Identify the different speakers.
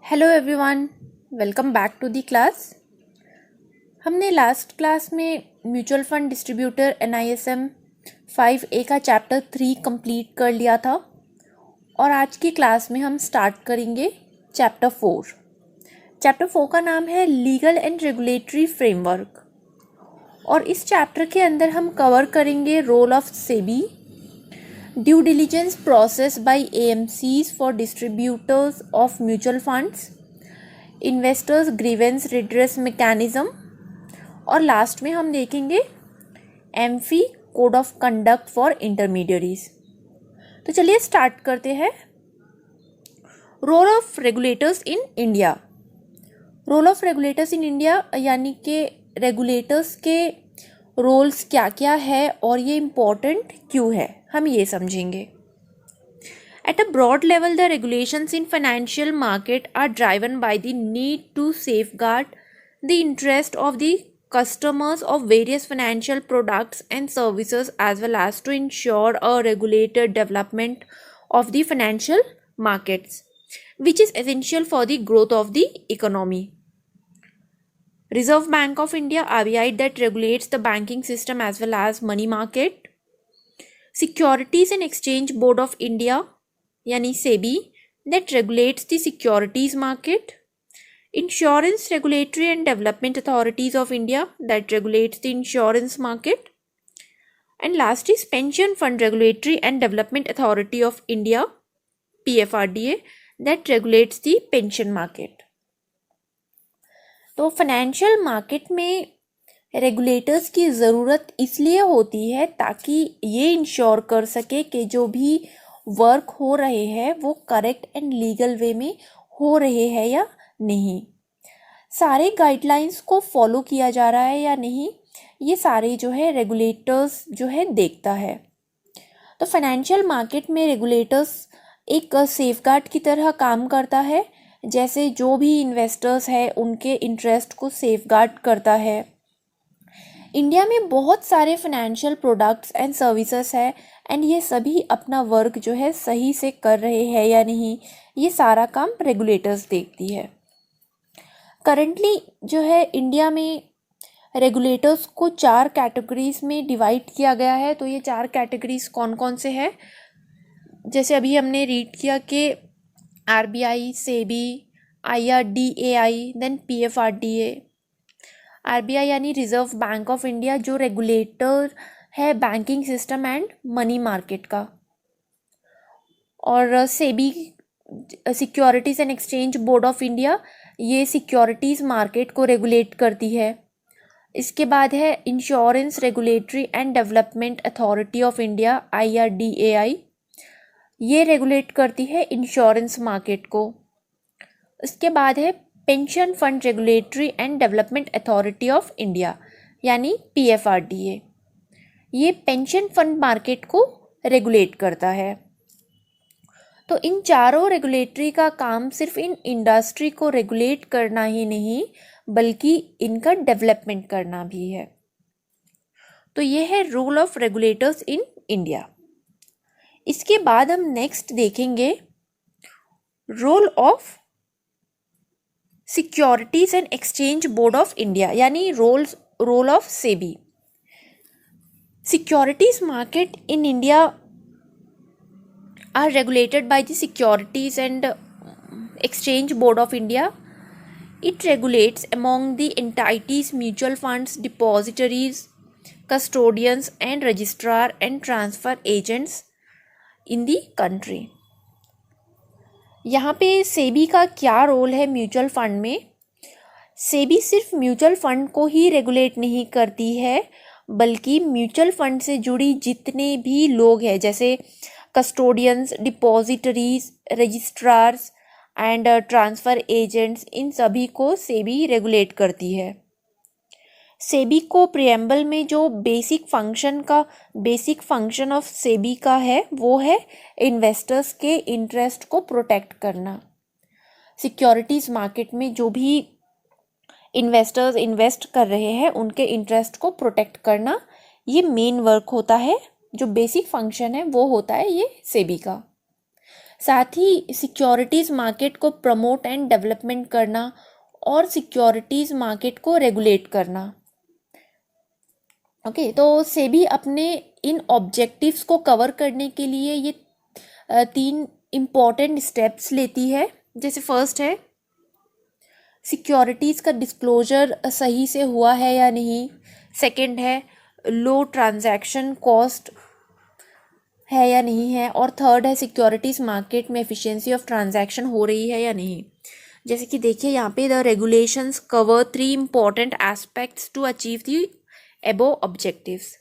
Speaker 1: Hello everyone, welcome back to the class. हमने last class में mutual fund distributor NISM 5A का chapter 3 complete कर लिया था और आज की क्लास में हम स्टार्ट करेंगे चैप्टर 4। चैप्टर 4 का नाम है लीगल एंड रेगुलेटरी फ्रेमवर्क और इस चैप्टर के अंदर हम कवर करेंगे role of SEBI, due diligence process by AMCs for distributors of mutual funds, investors grievance redress mechanism और लास्ट में हम देखेंगे AMFI code of conduct for intermediaries. तो चलिए स्टार्ट करते हैं। Role of regulators in India. Role of regulators in India यानी कि रेगुलेटर्स के रोल्स क्या क्या है और ये इम्पोर्टेंट क्यों है, हम ये समझेंगे। At a broad level, the regulations in financial market are driven by the need to safeguard the interest of the customers of various financial products and services as well as to ensure a regulated development of the financial markets, which is essential for the growth of the economy. Reserve Bank of India RBI that regulates the banking system as well as money market. Securities and Exchange Board of India यानी SEBI that regulates the securities market. Insurance Regulatory and Development Authorities of India that regulates the insurance market. And last is Pension Fund Regulatory and Development Authority of India PFRDA that regulates the pension market. तो financial market में regulators की ज़रूरत इसलिए होती है ताकि ये ensure कर सके कि जो भी वर्क हो रहे हैं वो करेक्ट एंड लीगल वे में हो रहे हैं या नहीं, सारे गाइडलाइंस को फॉलो किया जा रहा है या नहीं, ये सारे जो है रेगुलेटर्स जो है देखता है। तो फाइनेंशियल मार्केट में रेगुलेटर्स एक सेफगार्ड की तरह काम करता है, जैसे जो भी इन्वेस्टर्स है उनके इंटरेस्ट को सेफगार्ड करता है। इंडिया में बहुत सारे फाइनेंशियल प्रोडक्ट्स एंड सर्विसेज है एंड ये सभी अपना वर्क जो है सही से कर रहे हैं या नहीं, ये सारा काम रेगुलेटर्स देखती है। करंटली जो है इंडिया में रेगुलेटर्स को 4 कैटेगरीज में डिवाइड किया गया है। तो ये 4 कैटेगरीज कौन कौन से हैं, जैसे अभी हमने रीड किया कि RBI, SEBI, IRDAI, then PFRDA। RBI यानी रिजर्व बैंक ऑफ इंडिया जो रेगुलेटर है banking system and money market का, और SEBI securities and exchange board of India, ये सिक्योरिटीज़ मार्केट को रेगुलेट करती है। इसके बाद है insurance regulatory and development authority of India IRDAI, ये रेगुलेट करती है इंश्योरेंस मार्केट को। इसके बाद है pension fund regulatory and development authority of India यानी PFRDA, ये पेंशन फंड मार्केट को रेगुलेट करता है। तो इन चारों रेगुलेटरी का काम सिर्फ इन इंडस्ट्री को रेगुलेट करना ही नहीं बल्कि इनका डेवलपमेंट करना भी है। तो ये है role of regulators in India. इसके बाद हम नेक्स्ट देखेंगे role of securities and exchange board of India यानी role of SEBI। Securities market in India are regulated by the securities and exchange board of India. It regulates among the entities mutual funds depositories custodians and registrar and transfer agents in the country। यहाँ पे SEBI का क्या role है mutual fund में। SEBI सिर्फ mutual fund को ही regulate नहीं करती है बल्कि म्यूचुअल फंड से जुड़ी जितने भी लोग हैं जैसे custodians, depositories, registrars and transfer agents, इन सभी को SEBI रेगुलेट करती है। SEBI को प्रियम्बल में जो बेसिक फंक्शन ऑफ SEBI का है वो है इन्वेस्टर्स के इंटरेस्ट को प्रोटेक्ट करना। सिक्योरिटीज़ मार्केट में जो भी इन्वेस्टर्स इन्वेस्ट कर रहे हैं उनके इंटरेस्ट को प्रोटेक्ट करना, ये मेन वर्क होता है, जो बेसिक फंक्शन है वो होता है ये SEBI का। साथ ही सिक्योरिटीज़ मार्केट को प्रमोट एंड डेवलपमेंट करना और सिक्योरिटीज़ मार्केट को रेगुलेट करना। ओके, तो सेबी अपने इन ऑब्जेक्टिव्स को कवर करने के लिए ये 3 इम्पॉर्टेंट स्टेप्स लेती है। जैसे फर्स्ट है सिक्योरिटीज़ का डिस्क्लोजर सही से हुआ है या नहीं। सेकंड है लो ट्रांजैक्शन कॉस्ट है या नहीं है। और थर्ड है सिक्योरिटीज़ मार्केट में एफिशिएंसी ऑफ ट्रांजैक्शन हो रही है या नहीं। जैसे कि देखिए यहाँ पे the regulations cover 3 important aspects to achieve the above objectives.